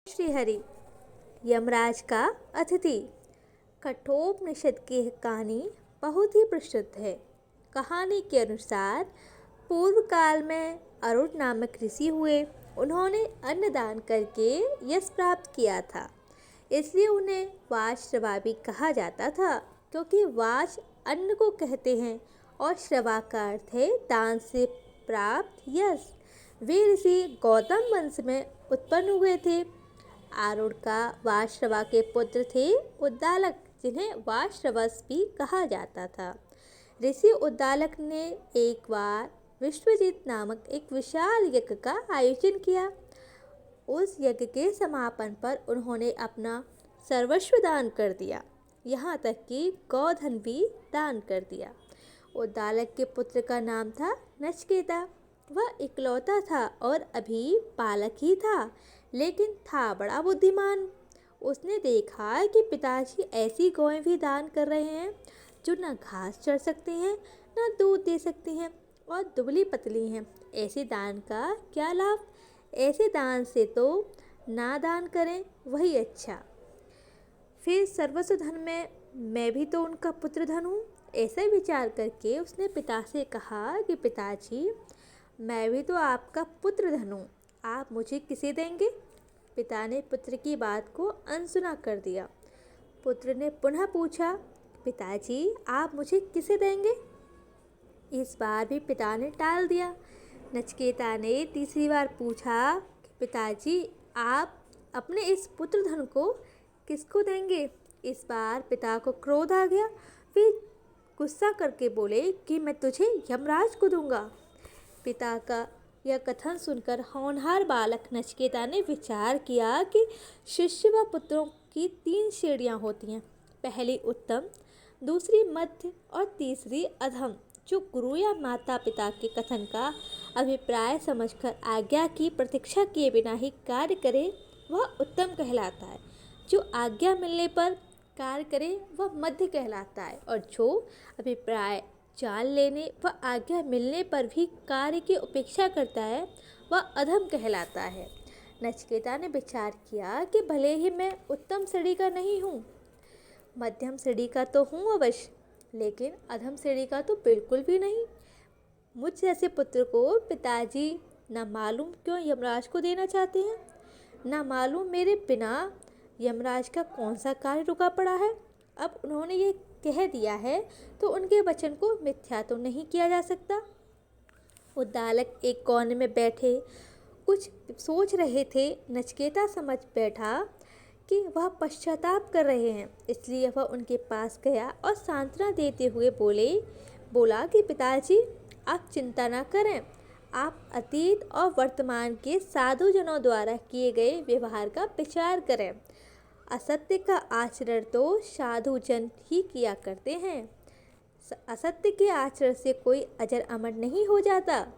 श्रीहरि। यमराज का अतिथि। कठोपनिषद की कहानी बहुत ही प्रसिद्ध है। कहानी के अनुसार पूर्व काल में अरुण नामक ऋषि हुए। उन्होंने अन्न दान करके यश प्राप्त किया था, इसलिए उन्हें वाच श्रवा भी कहा जाता था, क्योंकि वाच अन्न को कहते हैं और श्रवा का अर्थ है दान से प्राप्त यश। वे ऋषि गौतम वंश में उत्पन्न हुए थे। आरूढ़ का वाश्रवा के पुत्र थे उद्दालक, जिन्हें वाश्रवस भी कहा जाता था। ऋषि उद्दालक ने एक बार विश्वजीत नामक एक विशाल यज्ञ का आयोजन किया। उस यज्ञ के समापन पर उन्होंने अपना सर्वस्व दान कर दिया, यहाँ तक कि गौधन भी दान कर दिया। उद्दालक के पुत्र का नाम था नचिकेता। वह इकलौता था और अभी बालक ही था, लेकिन था बड़ा बुद्धिमान। उसने देखा कि पिताजी ऐसी गौएं भी दान कर रहे हैं जो न घास चर सकती हैं, न दूध दे सकती हैं और दुबली पतली हैं। ऐसे दान का क्या लाभ? ऐसे दान से तो ना दान करें वही अच्छा। फिर सर्वस्व धन में मैं भी तो उनका पुत्र धन हूँ। ऐसा विचार करके उसने पिता से कहा कि पिताजी, मैं भी तो आपका पुत्र धन हूँ, आप मुझे किसे देंगे? पिता ने पुत्र की बात को अनसुना कर दिया। पुत्र ने पुनः पूछा, पिताजी आप मुझे किसे देंगे? इस बार भी पिता ने टाल दिया। नचिकेता ने तीसरी बार पूछा कि पिताजी आप अपने इस पुत्र धन को किसको देंगे? इस बार पिता को क्रोध आ गया। वे गुस्सा करके बोले कि मैं तुझे यमराज को दूंगा। पिता का यह कथन सुनकर होनहार बालक नचिकेता ने विचार किया कि शिष्य व पुत्रों की 3 श्रेणियां होती हैं। पहली उत्तम, दूसरी मध्य और तीसरी अधम। जो गुरु या माता पिता के कथन का अभिप्राय समझकर आज्ञा की प्रतीक्षा किए बिना ही कार्य करे वह उत्तम कहलाता है। जो आज्ञा मिलने पर कार्य करे वह मध्य कहलाता है, और जो अभिप्राय जान लेने व आज्ञा मिलने पर भी कार्य की उपेक्षा करता है वह अधम कहलाता है। नचिकेता ने विचार किया कि भले ही मैं उत्तम श्रेणी का नहीं हूँ, मध्यम श्रेणी का तो हूँ अवश्य, लेकिन अधम श्रेणी का तो बिल्कुल भी नहीं। मुझ जैसे पुत्र को पिताजी न मालूम क्यों यमराज को देना चाहते हैं, न मालूम मेरे बिना यमराज का कौन सा कार्य रुका पड़ा है। अब उन्होंने ये कह दिया है तो उनके वचन को मिथ्या तो नहीं किया जा सकता। उद्दालक एक कोने में बैठे कुछ सोच रहे थे। नचिकेता समझ बैठा कि वह पश्चाताप कर रहे हैं, इसलिए वह उनके पास गया और सांत्वना देते हुए बोला कि पिताजी आप चिंता ना करें, आप अतीत और वर्तमान के साधुजनों द्वारा किए गए व्यवहार का विचार करें। असत्य का आचरण तो साधुजन ही किया करते हैं। असत्य के आचरण से कोई अजर अमर नहीं हो जाता।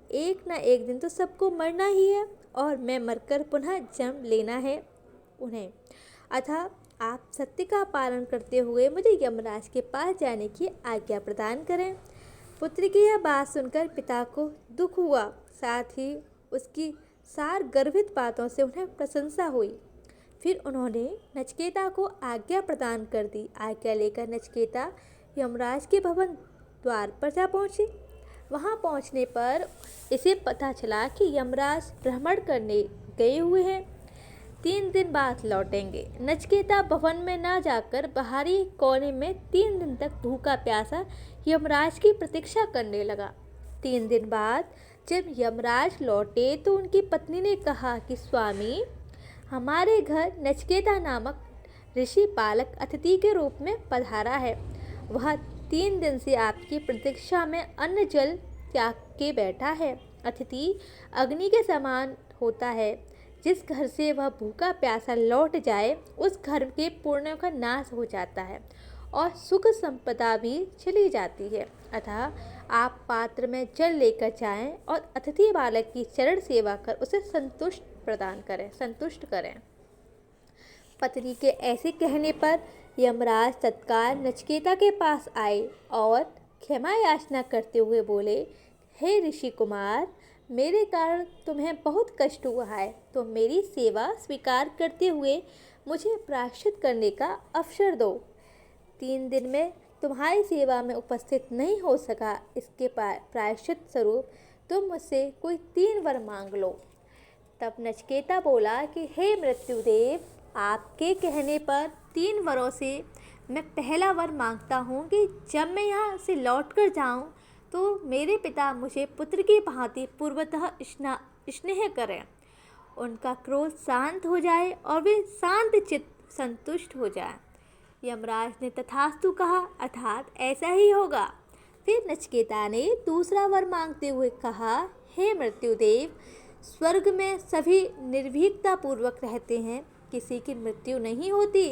एक न एक दिन तो सबको मरना ही है, और मैं मरकर पुनः जन्म लेना है उन्हें। अतः आप सत्य का पालन करते हुए मुझे यमराज के पास जाने की आज्ञा प्रदान करें। पुत्र की यह बात सुनकर पिता को दुख हुआ, साथ ही उसकी सार गर्भित बातों से उन्हें प्रशंसा हुई। फिर उन्होंने नचिकेता को आज्ञा प्रदान कर दी। आज्ञा लेकर नचिकेता यमराज के भवन द्वार पर जा पहुँची। वहाँ पहुँचने पर इसे पता चला कि यमराज भ्रमण करने गए हुए हैं, 3 दिन बाद लौटेंगे। नचिकेता भवन में ना जाकर बाहरी कोने में 3 दिन तक भूखा प्यासा यमराज की प्रतीक्षा करने लगा। 3 दिन बाद जब यमराज लौटे तो उनकी पत्नी ने कहा कि स्वामी, हमारे घर नचिकेता नामक ऋषि बालक अतिथि के रूप में पधारा है। वह 3 दिन से आपकी प्रतीक्षा में अन्न जल त्याग के बैठा है। अतिथि अग्नि के समान होता है, जिस घर से वह भूखा प्यासा लौट जाए उस घर के पुण्यों का नाश हो जाता है और सुख संपदा भी चली जाती है। अतः आप पात्र में जल लेकर जाएं और अतिथि बालक की चरण सेवा कर उसे संतुष्ट करें। पत्नी के ऐसे कहने पर यमराज तत्काल नचिकेता के पास आए और क्षमा याचना करते हुए बोले, हे ऋषि कुमार, मेरे कारण तुम्हें बहुत कष्ट हुआ है, तो मेरी सेवा स्वीकार करते हुए मुझे प्रायश्चित करने का अवसर दो। 3 दिन में तुम्हारी सेवा में उपस्थित नहीं हो सका, इसके प्रायश्चित स्वरूप तुम मुझसे कोई 3 वर मांग लो। तब नचिकेता बोला कि हे मृत्युदेव, आपके कहने पर 3 वरों से मैं पहला वर मांगता हूँ कि जब मैं यहाँ से लौट कर जाऊँ तो मेरे पिता मुझे पुत्र की भांति पूर्वतः स्नेह करें, उनका क्रोध शांत हो जाए और वे शांत चित्त संतुष्ट हो जाए। यमराज ने तथास्तु कहा, अर्थात ऐसा ही होगा। फिर नचिकेता ने दूसरा वर मांगते हुए कहा, हे मृत्युदेव, स्वर्ग में सभी निर्भीकता पूर्वक रहते हैं, किसी की मृत्यु नहीं होती,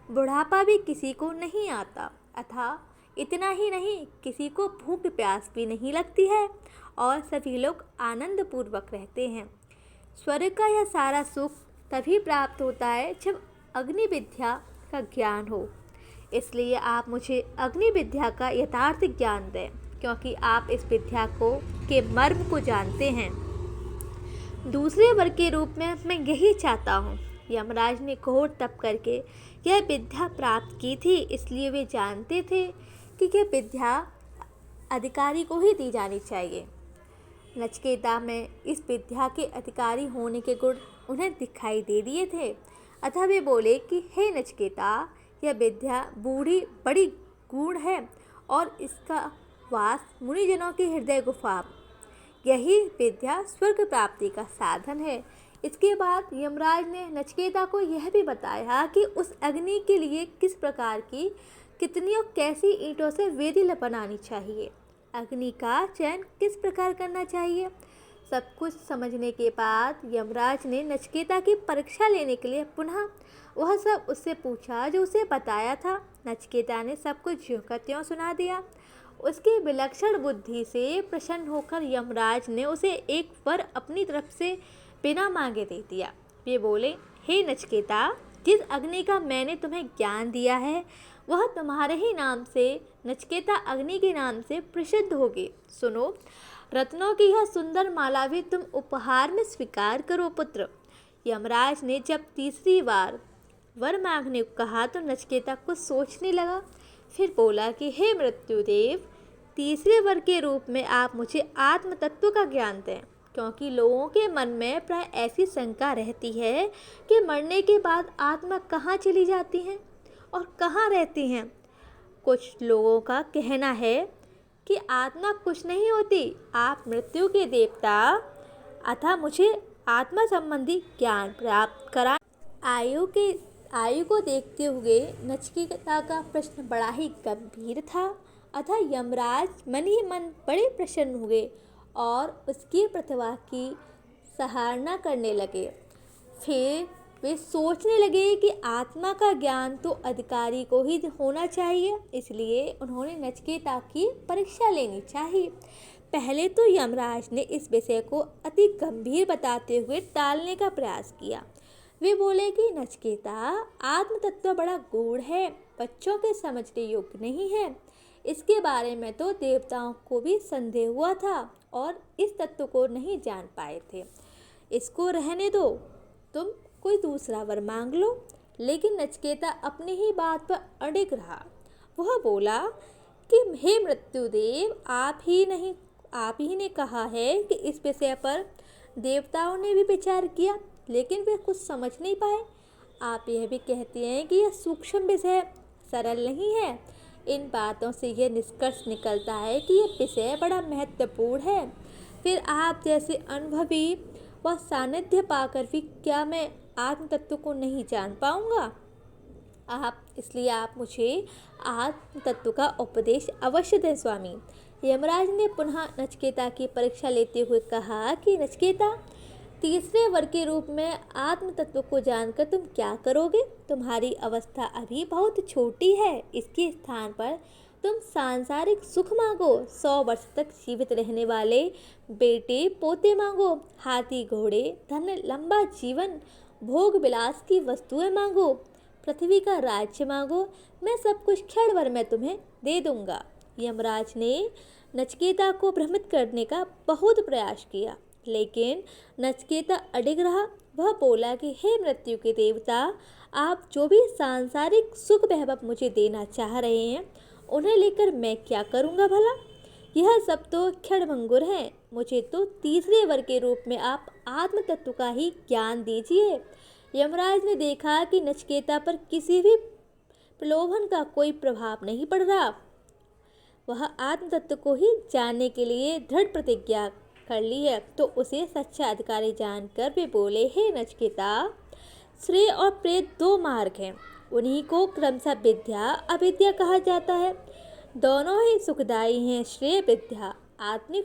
बुढ़ापा भी किसी को नहीं आता, अथा इतना ही नहीं, किसी को भूख प्यास भी नहीं लगती है और सभी लोग आनंद पूर्वक रहते हैं। स्वर्ग का यह सारा सुख तभी प्राप्त होता है जब अग्नि विद्या का ज्ञान हो। इसलिए आप मुझे अग्नि विद्या का यथार्थ ज्ञान दें, क्योंकि आप इस विद्या के मर्म को जानते हैं। दूसरे वर के रूप में मैं यही चाहता हूँ। यमराज ने घोर तप करके यह विद्या प्राप्त की थी, इसलिए वे जानते थे कि यह विद्या अधिकारी को ही दी जानी चाहिए। नचिकेता में इस विद्या के अधिकारी होने के गुण उन्हें दिखाई दे दिए थे, अतः वे बोले कि हे नचिकेता, यह विद्या बूढ़ी बड़ी गूढ़ है और इसका वास मुनिजनों की हृदय गुफा, यही विद्या स्वर्ग प्राप्ति का साधन है। इसके बाद यमराज ने नचिकेता को यह भी बताया कि उस अग्नि के लिए किस प्रकार की, कितनी और कैसी ईंटों से वेदी बनानी चाहिए, अग्नि का चयन किस प्रकार करना चाहिए। सब कुछ समझने के बाद यमराज ने नचिकेता की परीक्षा लेने के लिए पुनः वह सब उससे पूछा जो उसे बताया था। नचिकेता ने सब कुछ ज्यों का त्यों सुना दिया। उसकी विलक्षण बुद्धि से प्रसन्न होकर यमराज ने उसे एक वर अपनी तरफ से बिना मांगे दे दिया। वे बोले, हे नचिकेता, जिस अग्नि का मैंने तुम्हें ज्ञान दिया है वह तुम्हारे ही नाम से, नचिकेता अग्नि के नाम से प्रसिद्ध होगी। सुनो, रत्नों की यह सुंदर माला भी तुम उपहार में स्वीकार करो पुत्र। यमराज ने जब तीसरी बार वर मांगने को कहा तो नचिकेता कुछ सोचने लगा, फिर बोला कि हे मृत्युदेव, तीसरे वर के रूप में आप मुझे आत्म तत्व का ज्ञान दें, क्योंकि लोगों के मन में प्राय ऐसी शंका रहती है कि मरने के बाद आत्मा कहाँ चली जाती है और कहाँ रहती हैं। कुछ लोगों का कहना है कि आत्मा कुछ नहीं होती, आप मृत्यु के देवता, अतः मुझे आत्मा संबंधी ज्ञान प्राप्त करा। आयु को देखते हुए नचिकेता का प्रश्न बड़ा ही गंभीर था, अतः यमराज मन ही मन बड़े प्रसन्न हुए और उसकी प्रतिभा की सराहना करने लगे। फिर वे सोचने लगे कि आत्मा का ज्ञान तो अधिकारी को ही होना चाहिए, इसलिए उन्होंने नचिकेता की परीक्षा लेनी चाहिए। पहले तो यमराज ने इस विषय को अति गंभीर बताते हुए टालने का प्रयास किया। वे बोले कि नचिकेता, आत्म तत्व बड़ा गूढ़ है, बच्चों के समझने योग्य नहीं है। इसके बारे में तो देवताओं को भी संदेह हुआ था और इस तत्व को नहीं जान पाए थे। इसको रहने दो, तुम कोई दूसरा वर मांग लो। लेकिन नचिकेता अपनी ही बात पर अड़िग रहा। वह बोला कि हे मृत्युदेव, आप ही ने कहा है कि इस विषय पर देवताओं ने भी विचार किया, लेकिन वे कुछ समझ नहीं पाए। आप यह भी कहते हैं कि यह सूक्ष्म विषय सरल नहीं है। इन बातों से यह निष्कर्ष निकलता है कि यह विषय बड़ा महत्वपूर्ण है। फिर आप जैसे अनुभवी व सानिध्य पाकर भी क्या मैं आत्म तत्व को नहीं जान पाऊंगा? इसलिए आप मुझे आत्म तत्व का उपदेश अवश्य दें स्वामी। यमराज ने पुनः नचिकेता की परीक्षा लेते हुए कहा कि नचिकेता, तीसरे वर के रूप में आत्म तत्व को जानकर तुम क्या करोगे? तुम्हारी अवस्था अभी बहुत छोटी है। इसके स्थान पर तुम सांसारिक सुख मांगो, 100 वर्ष तक जीवित रहने वाले बेटे पोते मांगो, हाथी घोड़े, धन, लंबा जीवन, भोग विलास की वस्तुएं मांगो, पृथ्वी का राज्य मांगो, मैं सब कुछ क्षण भर में तुम्हें दे दूंगा। यमराज ने नचिकेता को भ्रमित करने का बहुत प्रयास किया, लेकिन नचिकेता अडिग रहा। वह बोला कि हे मृत्यु के देवता, आप जो भी सांसारिक सुख वैभव मुझे देना चाह रहे हैं, उन्हें लेकर मैं क्या करूँगा भला। यह सब तो क्षणभंगुर हैं। मुझे तो तीसरे वर के रूप में आप आत्म तत्व का ही ज्ञान दीजिए। यमराज ने देखा कि नचिकेता पर किसी भी प्रलोभन का कोई प्रभाव नहीं पड़ रहा। वह आत्म तत्व को ही जानने के लिए दृढ़ प्रतिज्ञा कर ली है, तो उसे सच्चा अधिकारी जानकर वे बोले, हे नचिकेता, श्रेय और प्रेय दो मार्ग हैं। उन्हीं को क्रमशः विद्या अविद्या कहा जाता है। दोनों ही सुखदायी हैं। श्रेय विद्या आत्मिक